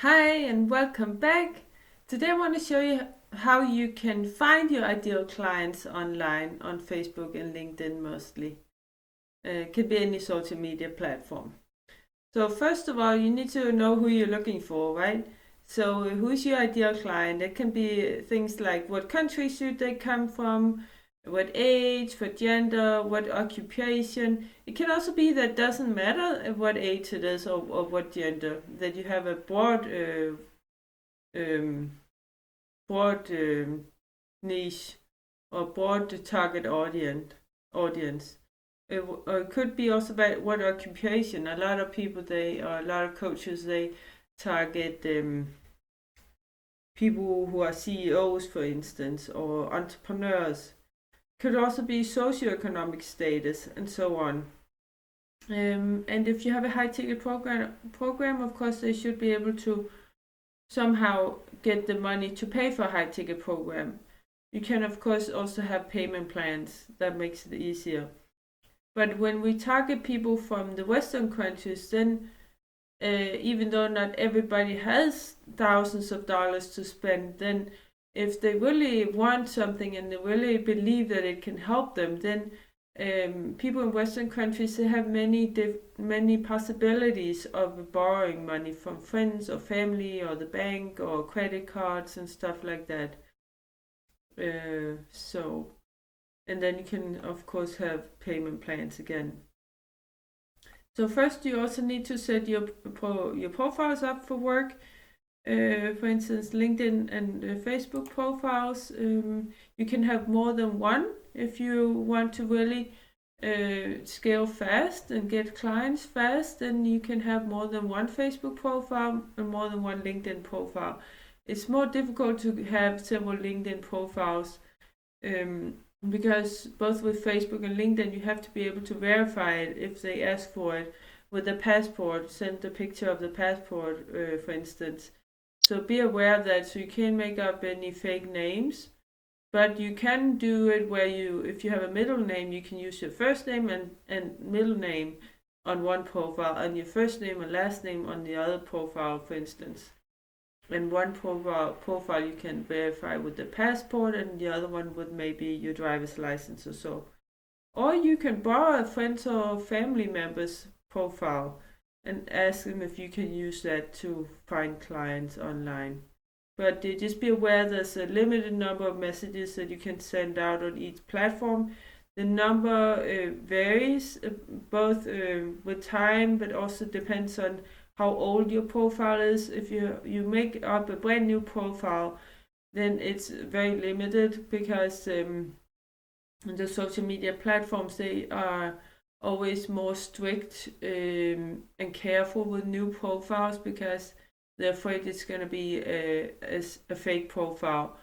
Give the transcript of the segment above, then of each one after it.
Hi and welcome back. Today I want to show you how you can find your ideal clients online on Facebook and LinkedIn mostly. It could be any social media platform. So first of all, you need to know who you're looking for, right? So who's your ideal client? It can be things like what country should they come from, what age, what gender, what occupation. It can also be that doesn't matter what age it is or what gender, that you have a um, broad niche or broad target audience. Or it could be also about what occupation. A lot of people or a lot of coaches they target people who are CEOs, for instance, or entrepreneurs. Could also be socioeconomic status and so on. And if you have a high ticket program, of course, they should be able to somehow get the money to pay for a high ticket program. You can of course also have payment plans that makes it easier. But when we target people from the Western countries, then even though not everybody has thousands of dollars to spend, then if they really want something and they really believe that it can help them, then people in Western countries they have many possibilities of borrowing money from friends or family or the bank or credit cards and stuff like that. So and then you can of course have payment plans again. So first you also need to set your profiles up for work. For instance, LinkedIn and Facebook profiles. You can have more than one if you want to really scale fast and get clients fast. Then you can have more than one Facebook profile and more than one LinkedIn profile. It's more difficult to have several LinkedIn profiles um, because both with Facebook and LinkedIn, you have to be able to verify it if they ask for it with a passport. Send the picture of the passport, for instance. So be aware of that. So you can't make up any fake names, but you can do it where if you have a middle name, you can use your first name and middle name on one profile and your first name and last name on the other profile, for instance. And one profile you can verify with the passport and the other one with maybe your driver's license or so. Or you can borrow a friend's or family member's profile and ask them if you can use that to find clients online. But just be aware there's a limited number of messages that you can send out on each platform. The number varies both with time, but also depends on how old your profile is. If you make up a brand new profile, then it's very limited because the social media platforms they are always more strict and careful with new profiles because they're afraid it's going to be a fake profile.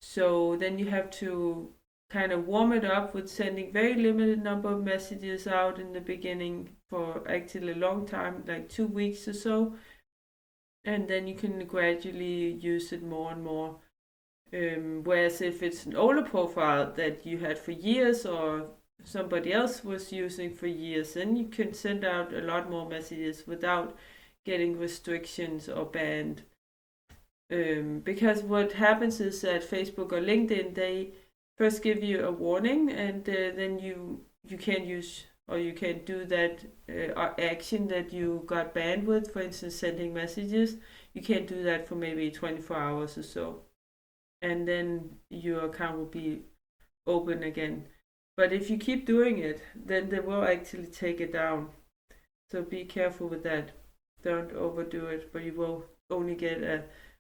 So then you have to kind of warm it up with sending very limited number of messages out in the beginning for actually a long time, like 2 weeks or so, and then you can gradually use it more and more. Whereas if it's an older profile that you had for years or somebody else was using for years, then you can send out a lot more messages without getting restrictions or banned. Because what happens is that Facebook or LinkedIn they first give you a warning, and then you can't use or you can't do that action that you got banned with. For instance, sending messages, you can't do that for maybe 24 hours or so, and then your account will be open again. But if you keep doing it, then they will actually take it down. So be careful with that. Don't overdo it, but you will only get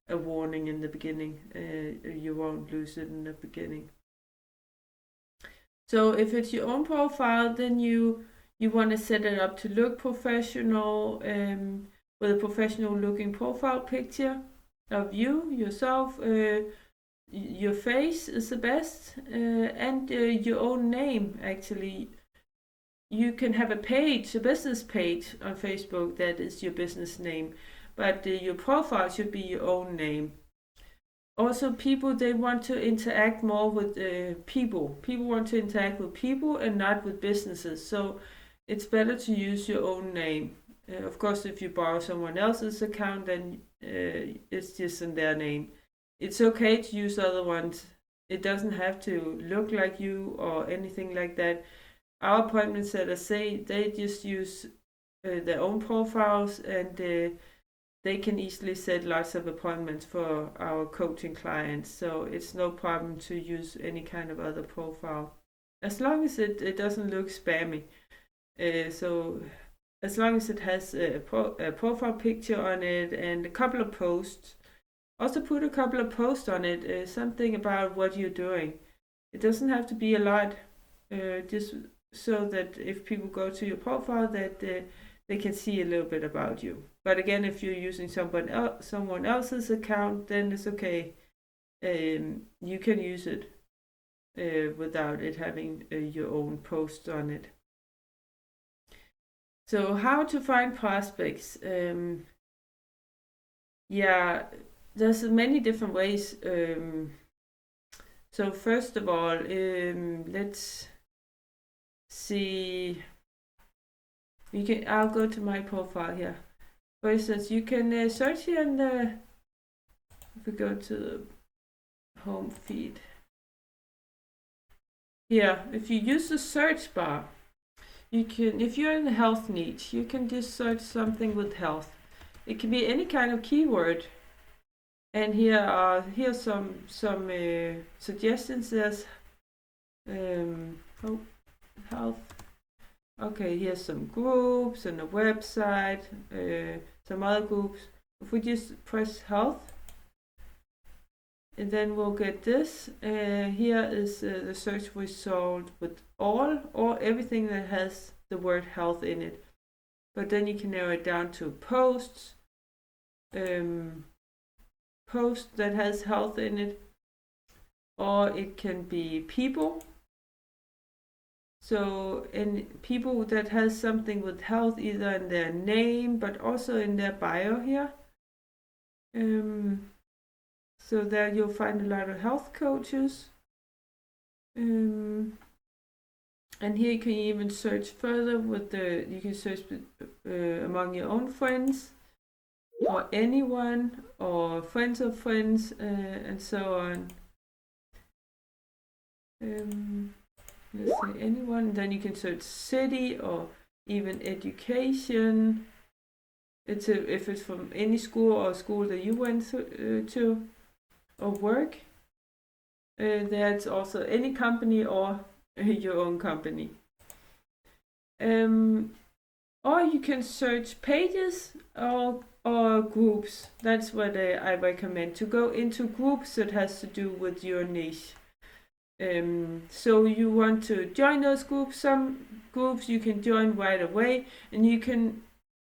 a warning in the beginning. You won't lose it in the beginning. So if it's your own profile, then you want to set it up to look professional with a professional looking profile picture of you yourself. Your face is the best, and your own name actually. You can have a page, a business page on Facebook that is your business name, but your profile should be your own name. Also, people they want to interact more with people. People want to interact with people and not with businesses. So it's better to use your own name. Of course, if you borrow someone else's account, then it's just in their name. It's okay to use other ones. It doesn't have to look like you or anything like that. Our appointment setters say they just use their own profiles, and they can easily set lots of appointments for our coaching clients. So it's no problem to use any kind of other profile, as long as it doesn't look spammy. So as long as it has a profile picture on it and a couple of posts. Also put a couple of posts on it, something about what you're doing. It doesn't have to be a lot, just so that if people go to your profile, that they can see a little bit about you. But again, if you're using someone else's account, then it's okay. You can use it without it having your own post on it. So how to find prospects? Yeah, there's many different ways. So first of all, let's see. I'll go to my profile here. For instance, you can search here in the. If we go to the home feed. Here, if you use the search bar, you can. If you're in the health niche, you can just search something with health. It can be any kind of keyword. And here's some suggestions. There's health. Okay, here's some groups and a website, some other groups. If we just press health, and then we'll get this. Here is the search result with all or everything that has the word health in it. But then you can narrow it down to posts. Post that has health in it, or it can be people. So in people that has something with health, either in their name but also in their bio here. So there you'll find a lot of health coaches. And here you can even search further with you can search among your own friends, or anyone, or friends of friends, and so on. Let's say anyone. Then you can search city or even education. If it's from any school or school that you went to, or work. That's also any company or your own company. Or you can search pages or groups. That's what I recommend, to go into groups that has to do with your niche. So you want to join those groups. Some groups you can join right away, and you can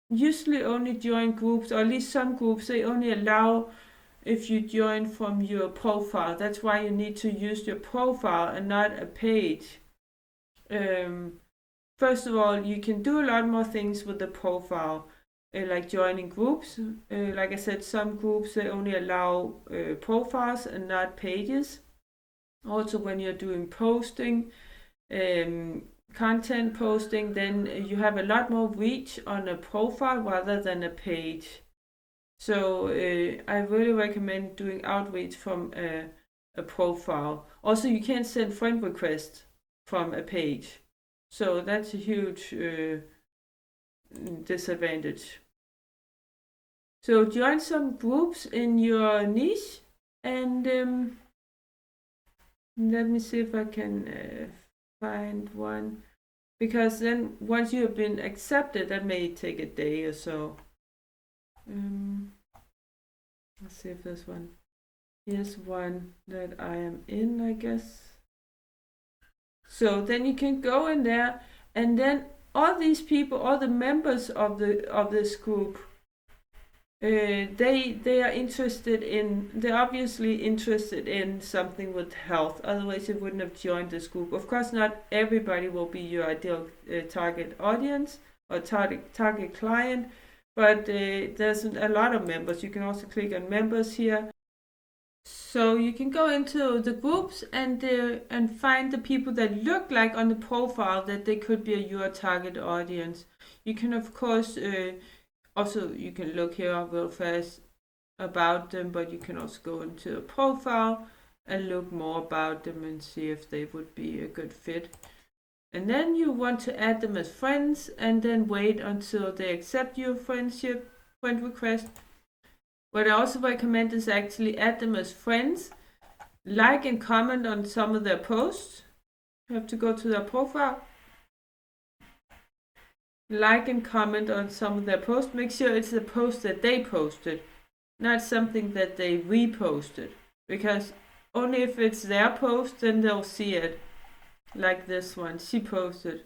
usually only join groups, or at least some groups, they only allow if you join from your profile. That's why you need to use your profile and not a page. First of all, you can do a lot more things with the profile, like joining groups. Like I said, some groups, they only allow profiles and not pages. Also, when you're doing posting, content posting, then you have a lot more reach on a profile rather than a page. So I really recommend doing outreach from a profile. Also, you can't send friend requests from a page. So that's a huge disadvantage. So join some groups in your niche, and let me see if I can find one. Because then once you have been accepted, that may take a day or so. Let's see if there's one. Here's one that I am in, I guess. So then you can go in there, and then all these people, all the members of this group, they are interested in. They're obviously interested in something with health. Otherwise, they wouldn't have joined this group. Of course, not everybody will be your ideal target audience or target client. But there's a lot of members. You can also click on members here. So you can go into the groups and find the people that look like on the profile that they could be your target audience. You can of course also you can look here real fast about them, but you can also go into a profile and look more about them and see if they would be a good fit. And then you want to add them as friends and then wait until they accept your friend request. What I also recommend is actually add them as friends, like and comment on some of their posts. You have to go to their profile, like and comment on some of their posts. Make sure it's a post that they posted, not something that they reposted, because only if it's their post then they'll see it. Like this one, she posted.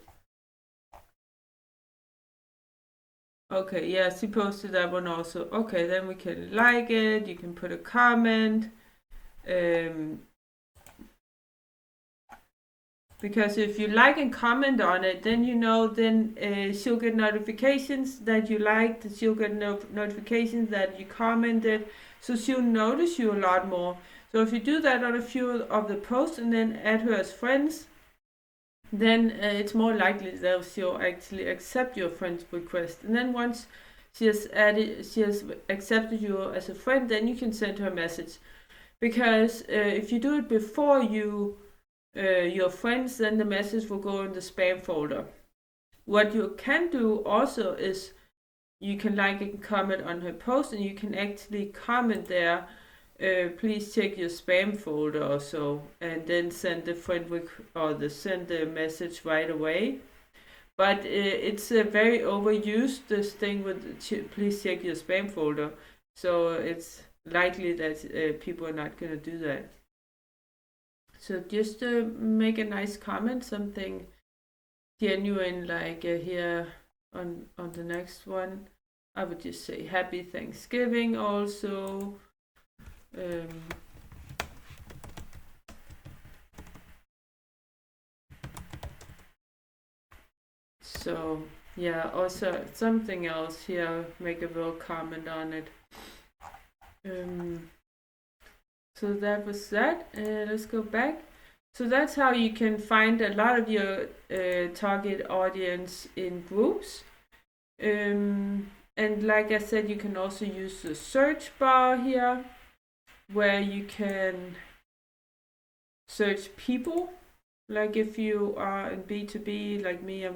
Okay, yeah, she posted that one also. Okay, then we can like it, you can put a comment. Because if you like and comment on it, then then she'll get notifications that you liked, she'll get notifications that you commented, so she'll notice you a lot more. So if you do that on a few of the posts and then add her as friends, then it's more likely that she'll actually accept your friend's request. And then once she has accepted you as a friend, then you can send her a message. Because if you do it before your friends, then the message will go in the spam folder. What you can do also is you can like and comment on her post, and you can actually comment there, please check your spam folder or so, and then send the send the message right away. But it's very overused, this thing with please check your spam folder, so it's likely that people are not going to do that. So just make a nice comment, something genuine, like here on the next one. I would just say Happy Thanksgiving also. So yeah, also something else here, make a little comment on it. So that was that. Let's go back. So that's how you can find a lot of your target audience in groups. And like I said, you can also use the search bar here, where you can search people. Like if you are in B2B, like me,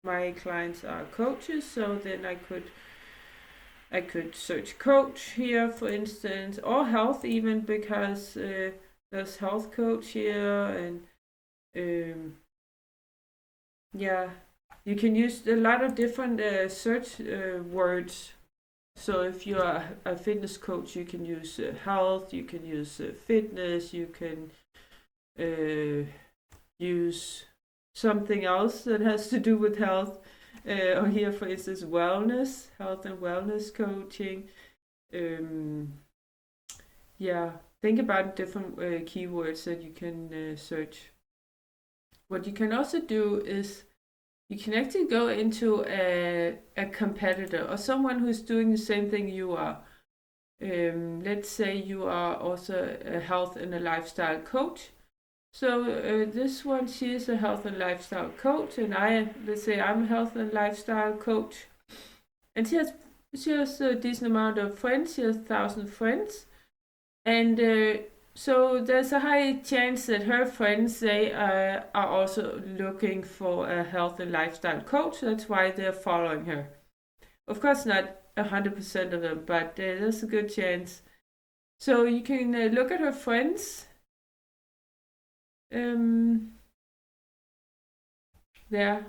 my clients are coaches, so then I could search coach here, for instance, or health even, because there's health coach here, and yeah, you can use a lot of different search words. So if you are a fitness coach, you can use health, you can use fitness, you can use something else that has to do with health. Or here, for instance, wellness, health and wellness coaching. Yeah, think about different keywords that you can search. What you can also do is you can actually go into a competitor or someone who's doing the same thing you are. Let's say you are also a health and a lifestyle coach. So this one, she is a health and lifestyle coach, and let's say I'm a health and lifestyle coach, and she has a decent amount of friends. She has 1,000 friends, and so there's a high chance that her friends, they are also looking for a health and lifestyle coach. That's why they're following her. Of course, not 100% of them, but there's a good chance. So you can look at her friends. There,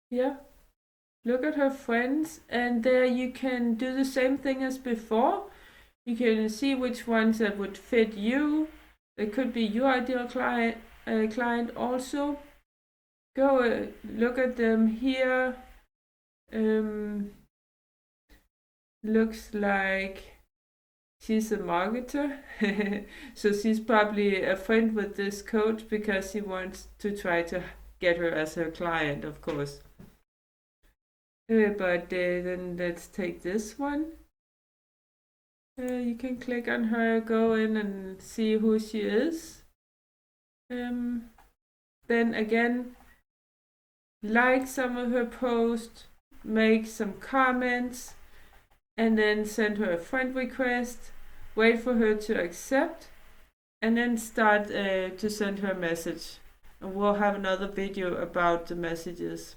yeah. Look at her friends, and there you can do the same thing as before. You can see which ones that would fit you. It could be your ideal client also. Go look at them here. Looks like she's a marketer. So she's probably a friend with this coach because she wants to try to get her as her client, of course. But then let's take this one. You can click on her, go in and see who she is. Then again, like some of her posts, make some comments, and then send her a friend request, wait for her to accept, and then start to send her a message. And we'll have another video about the messages.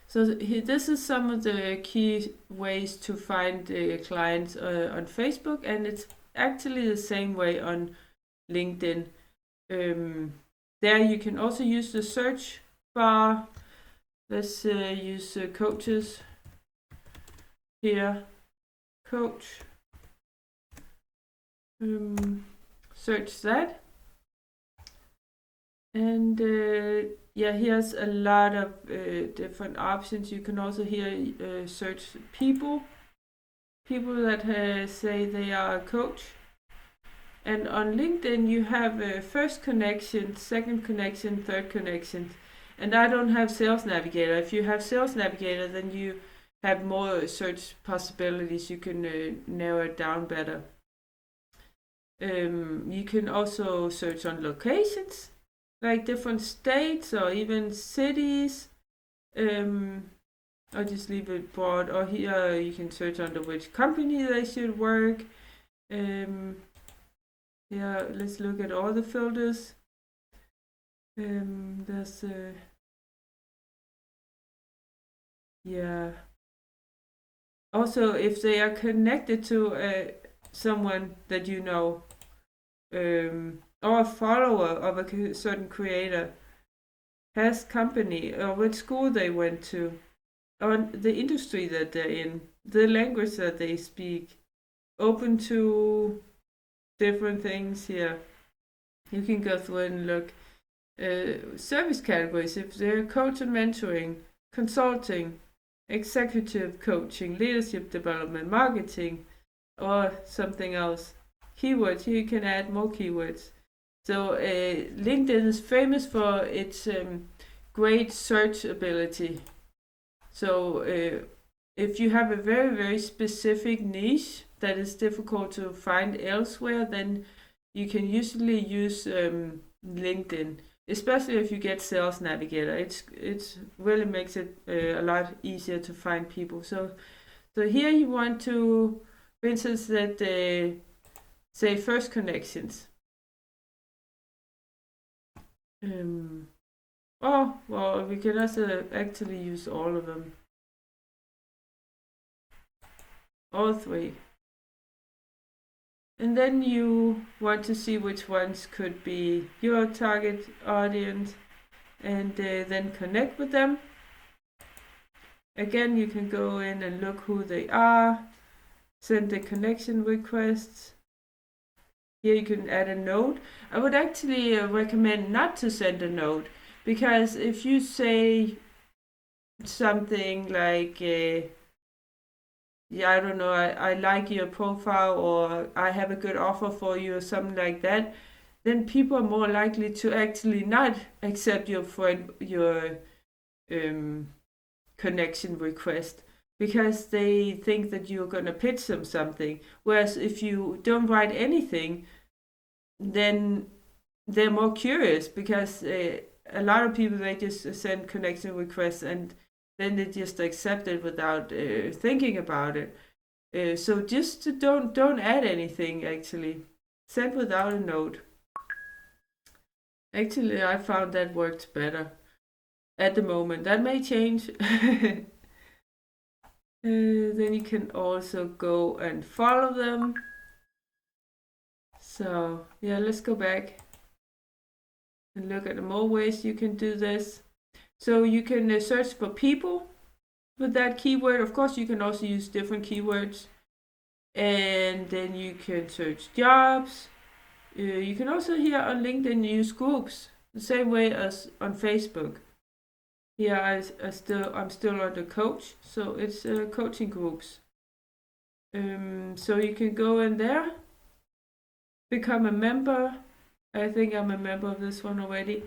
So this is some of the key ways to find clients on Facebook, and it's actually the same way on LinkedIn. There you can also use the search bar. Let's use coaches here. Coach. Search that. And yeah, here's a lot of different options. You can also here search people that say they are a coach. And on LinkedIn you have first connection, second connection, third connection. And I don't have Sales Navigator. If you have Sales Navigator, then you have more search possibilities. You can narrow it down better. You can also search on locations, like different states or even cities. I'll just leave it broad. Or here you can search under which company they should work. Yeah, let's look at all the filters. There's yeah. Also, if they are connected to someone that you know, or a follower of a certain creator, has company, or what school they went to, or the industry that they're in, the language that they speak, open to different things here. You can go through and look. Service categories, if they're coach and mentoring, consulting, executive coaching, leadership development, marketing, or something else. Keywords, here you can add more keywords. So LinkedIn is famous for its great search ability. So if you have a very, very specific niche that is difficult to find elsewhere, then you can usually use LinkedIn, especially if you get Sales Navigator. It really makes it a lot easier to find people. So here you want to, for instance, that say first connections. Oh, well, we can also actually use all of them. All three. And then you want to see which ones could be your target audience, and then connect with them. Again, you can go in and look who they are, send the connection requests. Here you can add a note. I would actually recommend not to send a note, because if you say something like, yeah, I don't know, I like your profile, or I have a good offer for you, or something like that, then people are more likely to actually not accept your connection request, because they think that you're gonna pitch them something. Whereas if you don't write anything, then they're more curious, because a lot of people, they just send connection requests and then they just accept it without thinking about it. So just don't add anything. Actually, send without a note. Actually, I found that worked better at the moment. That may change. Then you can also go and follow them. So yeah, let's go back and look at the more ways you can do this. So you can search for people with that keyword. Of course, you can also use different keywords. And then you can search jobs. You can also here on LinkedIn use groups, the same way as on Facebook. Here I'm still on the coach, so it's coaching groups. So you can go in there, become a member. I think I'm a member of this one already.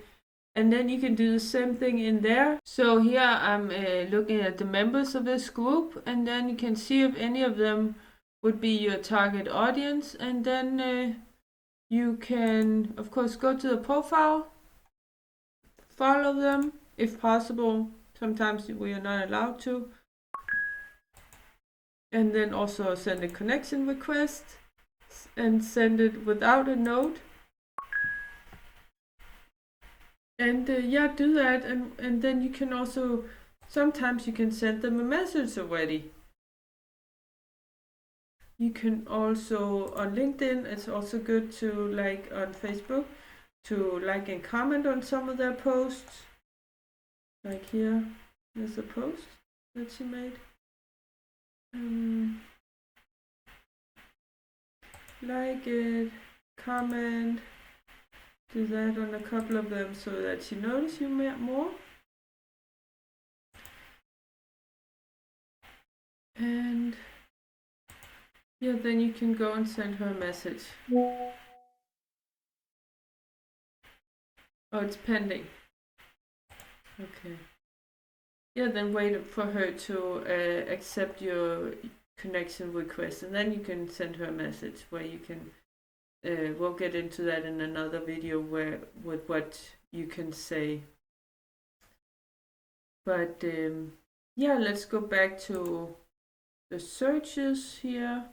And then you can do the same thing in there. So here I'm looking at the members of this group, and then you can see if any of them would be your target audience. And then you can, of course, go to the profile, follow them if possible, Sometimes we are not allowed to. And then also send a connection request and send it without a note. And yeah, do that. And then you can also, sometimes you can send them a message already. You can also, on LinkedIn, it's also good to, like on Facebook, to like and comment on some of their posts. Like here, there's a post that she made. Like it, comment, do that on a couple of them so that she notices you more. And yeah, then you can go and send her a message. Oh, it's pending. Okay. Yeah, then wait for her to accept your connection request, and then you can send her a message where you can. We'll get into that in another video with what you can say. But yeah, let's go back to the searches here.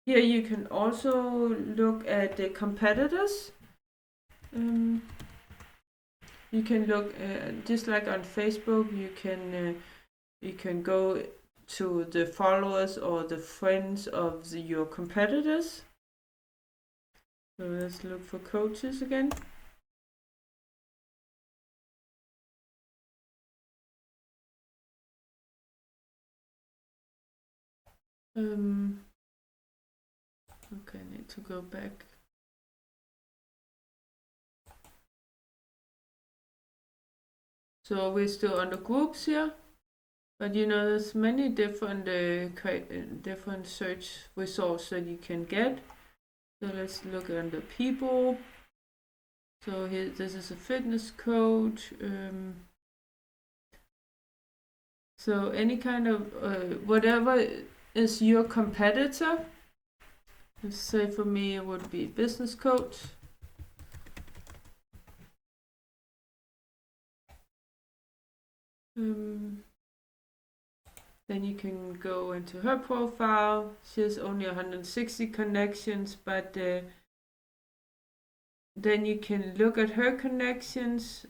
Here you can also look at the competitors. You can look just like on Facebook. You can go to the followers or the friends of your competitors. So let's look for coaches again. Okay, I need to go back. So we're still on the groups here, but you know there's many different different search results that you can get. So let's look under people. So here, this is a fitness coach. So any kind of whatever is your competitor. Let's say for me it would be business coach. Then you can go into her profile. She has only 160 connections, but then you can look at her connections.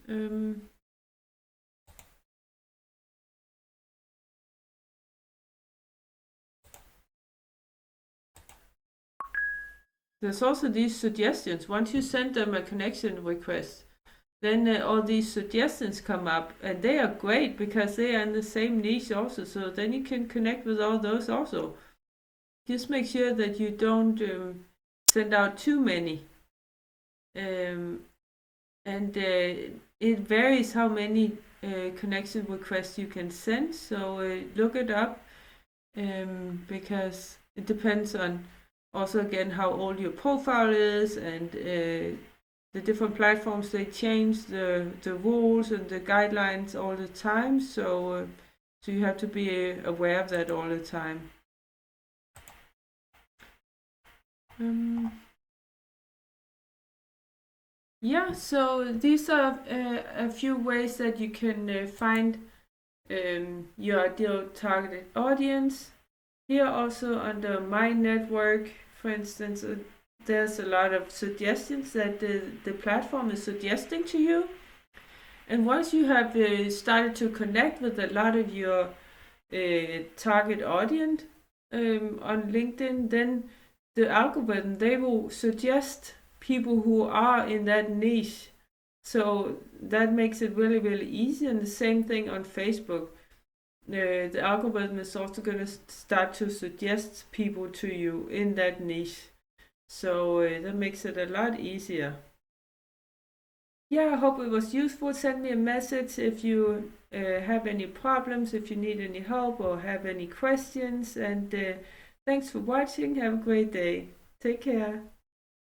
There's also these suggestions. Once you send them a connection request, then all these suggestions come up, and they are great because they are in the same niche also. So then you can connect with all those also. Just make sure that you don't send out too many. And it varies how many connection requests you can send. So look it up because it depends on also again how old your profile is, and the different platforms, they change the rules and the guidelines all the time. So you have to be aware of that all the time. Yeah, so these are a few ways that you can find your ideal targeted audience. Here also under my network, for instance, there's a lot of suggestions that the platform is suggesting to you. And once you have started to connect with a lot of your target audience on LinkedIn, then the algorithm, they will suggest people who are in that niche. So that makes it really, really easy. And the same thing on Facebook. The algorithm is also going to start to suggest people to you in that niche. So that makes it a lot easier. Yeah, I hope it was useful. Send me a message if you have any problems, if you need any help or have any questions. And thanks for watching. Have a great day. Take care.